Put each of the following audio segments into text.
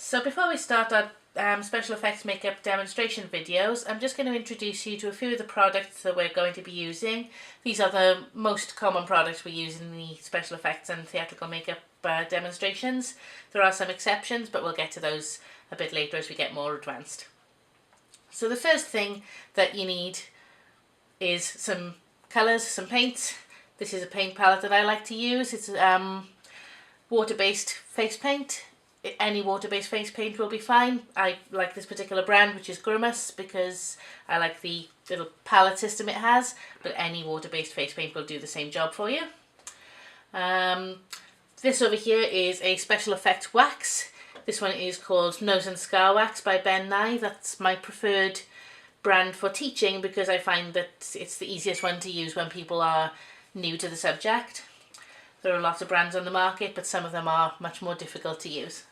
So before we start our special effects makeup demonstration videos, I'm just going to introduce you to a few of the products that we're going to be using. These are the most common products we use in the special effects and theatrical makeup demonstrations. There are some exceptions, but we'll get to those a bit later as we get more advanced. So the first thing that you need is some colours, some paints. This is a paint palette that I like to use. It's water-based face paint. Any water-based face paint will be fine. I like this particular brand, which is Grimace, because I like the little palette system it has, but any water-based face paint will do the same job for you. This over here is a special effects wax. This one is called Nose and Scar Wax by Ben Nye. That's my preferred brand for teaching because I find that it's the easiest one to use when people are new to the subject. There are lots of brands on the market, but some of them are much more difficult to use.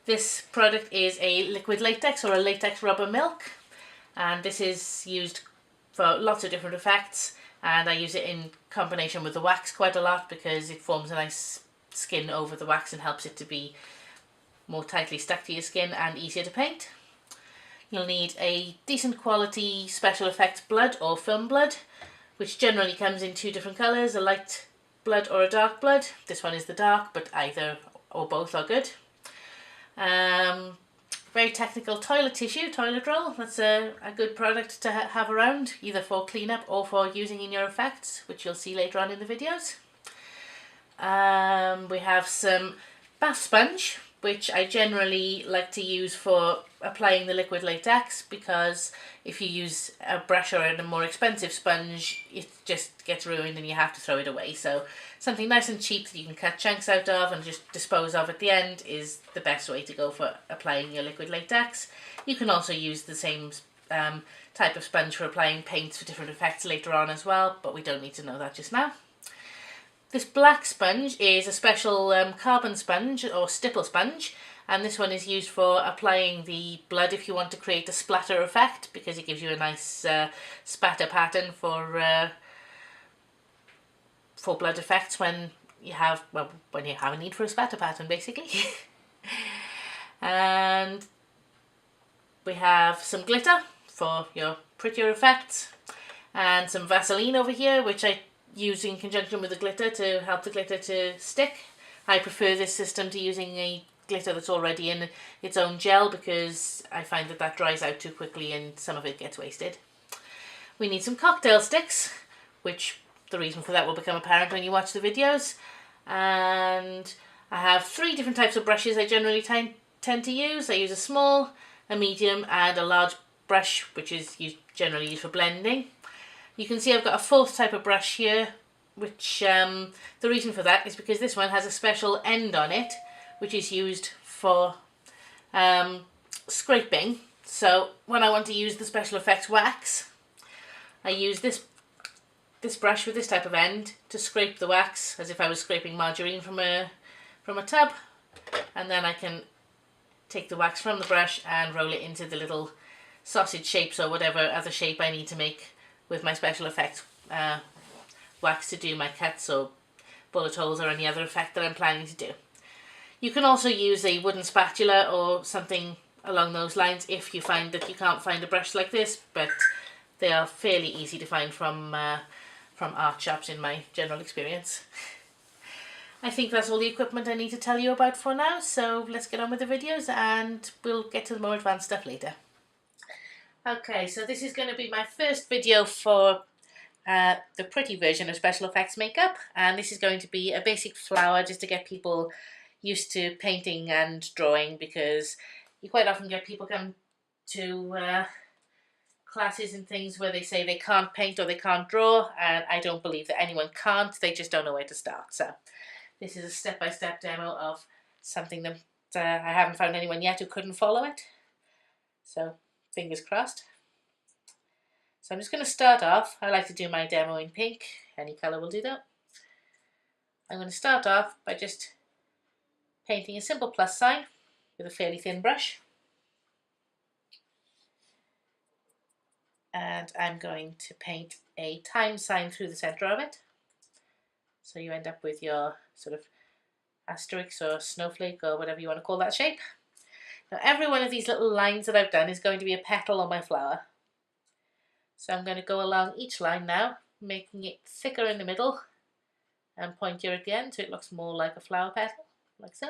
This product is a liquid latex or a latex rubber milk, and this is used for lots of different effects, and I use it in combination with the wax quite a lot because it forms a nice skin over the wax and helps it to be more tightly stuck to your skin and easier to paint. You'll need a decent quality special effects blood or film blood, which generally comes in two different colours, a light blood or a dark blood. This one is the dark, but either or both are good. Very technical toilet tissue, toilet roll. That's a good product to have around, either for cleanup or for using in your effects, which you'll see later on in the videos. We have some bath sponge, which I generally like to use for applying the liquid latex, because if you use a brush or a more expensive sponge, it just gets ruined and you have to throw it away. So something nice and cheap that you can cut chunks out of and just dispose of at the end is the best way to go for applying your liquid latex. You can also use the same type of sponge for applying paints for different effects later on as well, but we don't need to know that just now. This black sponge is a special carbon sponge or stipple sponge, and this one is used for applying the blood if you want to create a splatter effect, because it gives you a nice spatter pattern for blood effects when you have a need for a spatter pattern, basically. And we have some glitter for your prettier effects, and some Vaseline over here, which I use in conjunction with the glitter to help the glitter to stick. I prefer this system to using a glitter that's already in its own gel, because I find that dries out too quickly and some of it gets wasted. We need some cocktail sticks, which the reason for that will become apparent when you watch the videos. And I have three different types of brushes I generally tend to use. I use a small, a medium and a large brush, which is generally used for blending. You can see I've got a fourth type of brush here, which the reason for that is because this one has a special end on it, which is used for scraping. So when I want to use the special effects wax, I use this brush with this type of end to scrape the wax as if I was scraping margarine from a tub, and then I can take the wax from the brush and roll it into the little sausage shapes or whatever other shape I need to make with my special effects wax to do my cuts or bullet holes or any other effect that I'm planning to do. You can also use a wooden spatula or something along those lines if you find that you can't find a brush like this, but they are fairly easy to find from art shops in my general experience. I think that's all the equipment I need to tell you about for now, so let's get on with the videos and we'll get to the more advanced stuff later. Okay, so this is going to be my first video for the pretty version of special effects makeup, and this is going to be a basic flower just to get people used to painting and drawing, because you quite often get people come to classes and things where they say they can't paint or they can't draw, and I don't believe that anyone can't, they just don't know where to start. So this is a step-by-step demo of something that I haven't found anyone yet who couldn't follow it, so fingers crossed. So I'm just going to start off. I like to do my demo in pink. Any colour will do that. I'm going to start off by just painting a simple plus sign with a fairly thin brush. And I'm going to paint a time sign through the centre of it. So you end up with your sort of asterisk or snowflake or whatever you want to call that shape. Now every one of these little lines that I've done is going to be a petal on my flower. So I'm going to go along each line now, making it thicker in the middle and pointier at the end so it looks more like a flower petal, like so.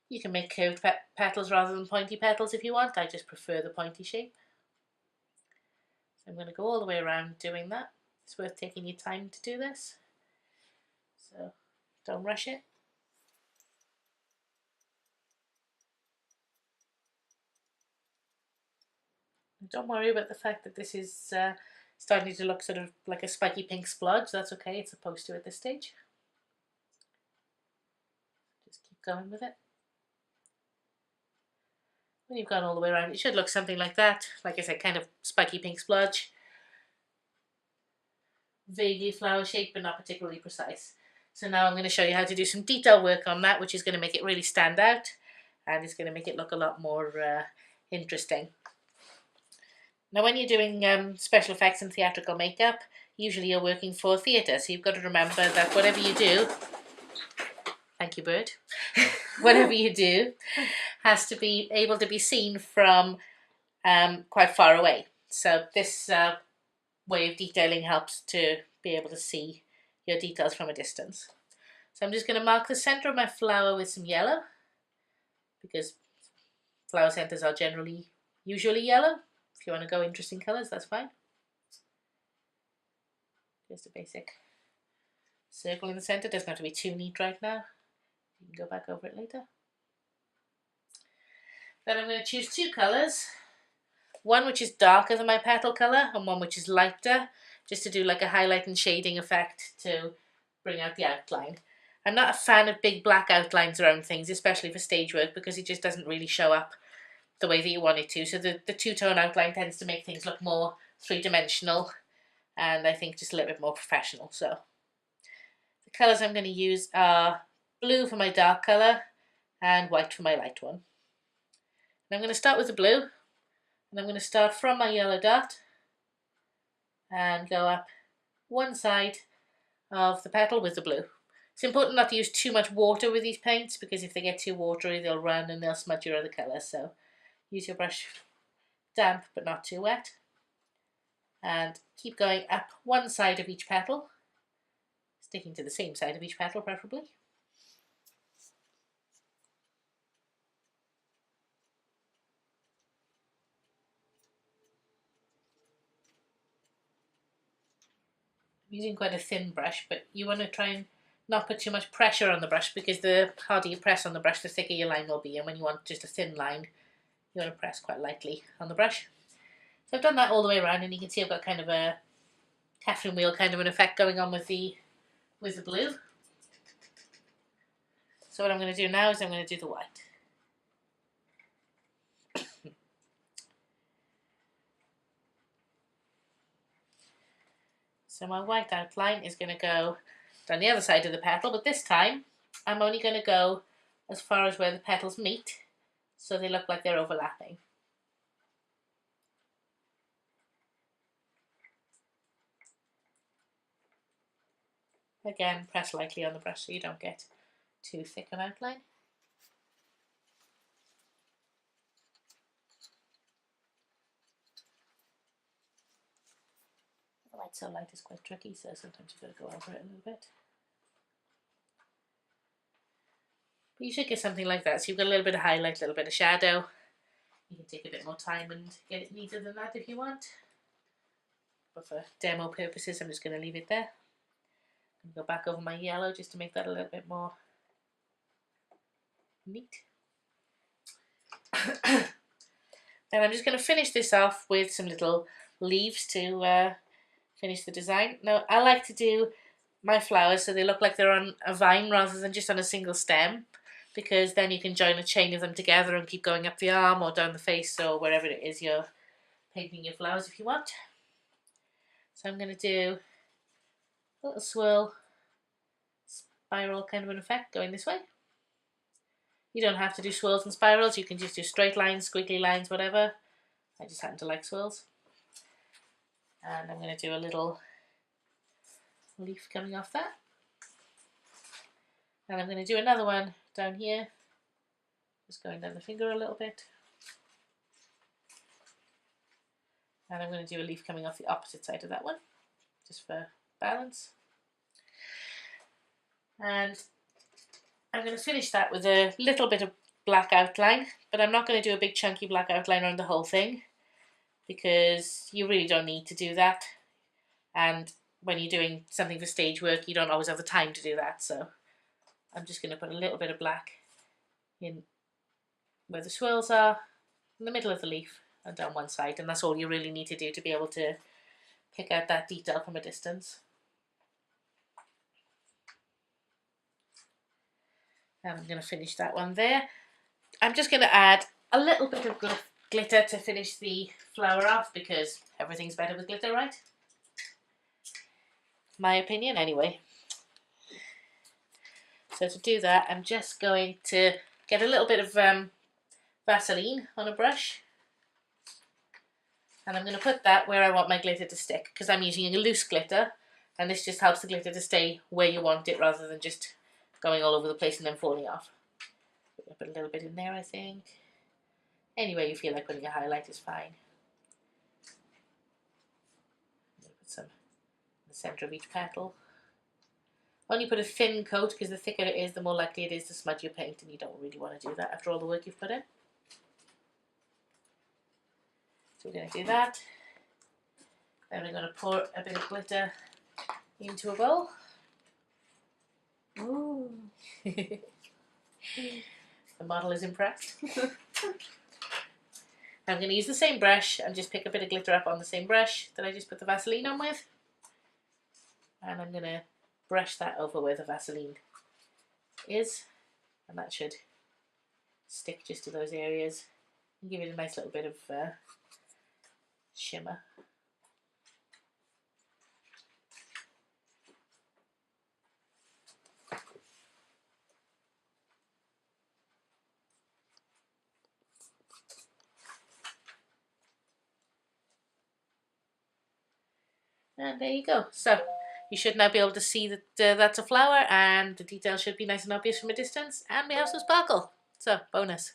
You can make curved petals rather than pointy petals if you want. I just prefer the pointy shape. So I'm going to go all the way around doing that. It's worth taking your time to do this. So don't rush it. Don't worry about the fact that this is starting to look sort of like a spiky pink splodge. That's okay, it's supposed to at this stage. Just keep going with it. When you've gone all the way around, it should look something like that. Like I said, kind of spiky pink splodge. Vaguely flower shape, but not particularly precise. So now I'm going to show you how to do some detail work on that, which is going to make it really stand out. And it's going to make it look a lot more interesting. Now when you're doing special effects and theatrical makeup, usually you're working for theatre, so you've got to remember that whatever you do, thank you bird, whatever you do has to be able to be seen from quite far away. So this way of detailing helps to be able to see your details from a distance. So I'm just going to mark the centre of my flower with some yellow, because flower centres are usually yellow. If you want to go interesting colours, that's fine. Just a basic circle in the centre. Doesn't have to be too neat right now. You can go back over it later. Then I'm going to choose two colours. One which is darker than my petal colour and one which is lighter, just to do like a highlight and shading effect to bring out the outline. I'm not a fan of big black outlines around things, especially for stage work, because it just doesn't really show up the way that you want it to. So the two-tone outline tends to make things look more three-dimensional and I think just a little bit more professional. So the colours I'm going to use are blue for my dark colour and white for my light one. And I'm going to start with the blue, and I'm going to start from my yellow dot and go up one side of the petal with the blue. It's important not to use too much water with these paints, because if they get too watery they'll run and they'll smudge your other colours. So use your brush damp but not too wet, and keep going up one side of each petal, sticking to the same side of each petal preferably. I'm using quite a thin brush, but you want to try and not put too much pressure on the brush, because the harder you press on the brush the thicker your line will be, and when you want just a thin line you want to press quite lightly on the brush. So I've done that all the way around, and you can see I've got kind of a Catherine wheel kind of an effect going on with the blue. So what I'm going to do now is I'm going to do the white. So my white outline is going to go down the other side of the petal, but this time I'm only going to go as far as where the petals meet, so they look like they're overlapping. Again, press lightly on the brush so you don't get too thick an outline. The light so light is quite tricky, so sometimes you've got to go over it a little bit. But you should get something like that, so you've got a little bit of highlight, a little bit of shadow. You can take a bit more time and get it neater than that if you want. But for demo purposes, I'm just going to leave it there. And go back over my yellow just to make that a little bit more neat. Then I'm just going to finish this off with some little leaves to finish the design. Now I like to do my flowers so they look like they're on a vine rather than just on a single stem, because then you can join a chain of them together and keep going up the arm or down the face or wherever it is you're painting your flowers if you want. So I'm going to do a little swirl spiral kind of an effect going this way. You don't have to do swirls and spirals, you can just do straight lines, squiggly lines, whatever. I just happen to like swirls. And I'm going to do a little leaf coming off that. And I'm going to do another one down here, Just going down the finger a little bit. And I'm going to do a leaf coming off the opposite side of that one, just for balance. And I'm going to finish that with a little bit of black outline, but I'm not going to do a big chunky black outline around the whole thing, because you really don't need to do that. And when you're doing something for stage work, you don't always have the time to do that. So I'm just going to put a little bit of black in where the swirls are, in the middle of the leaf and down one side, and that's all you really need to do to be able to pick out that detail from a distance. And I'm going to finish that one there. I'm just going to add a little bit of glitter to finish the flower off, because everything's better with glitter, right? My opinion anyway. So to do that, I'm just going to get a little bit of Vaseline on a brush, and I'm going to put that where I want my glitter to stick, because I'm using a loose glitter, and this just helps the glitter to stay where you want it rather than just going all over the place and then falling off. Put a little bit in there, I think. Anywhere you feel like putting a highlight is fine. Put some in the centre of each petal. Only put a thin coat, because the thicker it is, the more likely it is to smudge your paint, and you don't really want to do that after all the work you've put in. So we're going to do that. Then we're going to pour a bit of glitter into a bowl. Ooh. The model is impressed. I'm going to use the same brush and just pick a bit of glitter up on the same brush that I just put the Vaseline on with. And I'm going to brush that over where the Vaseline is, and that should stick just to those areas and give it a nice little bit of shimmer. And there you go. So you should now be able to see that that's a flower, and the detail should be nice and obvious from a distance, and we have some sparkle. So bonus.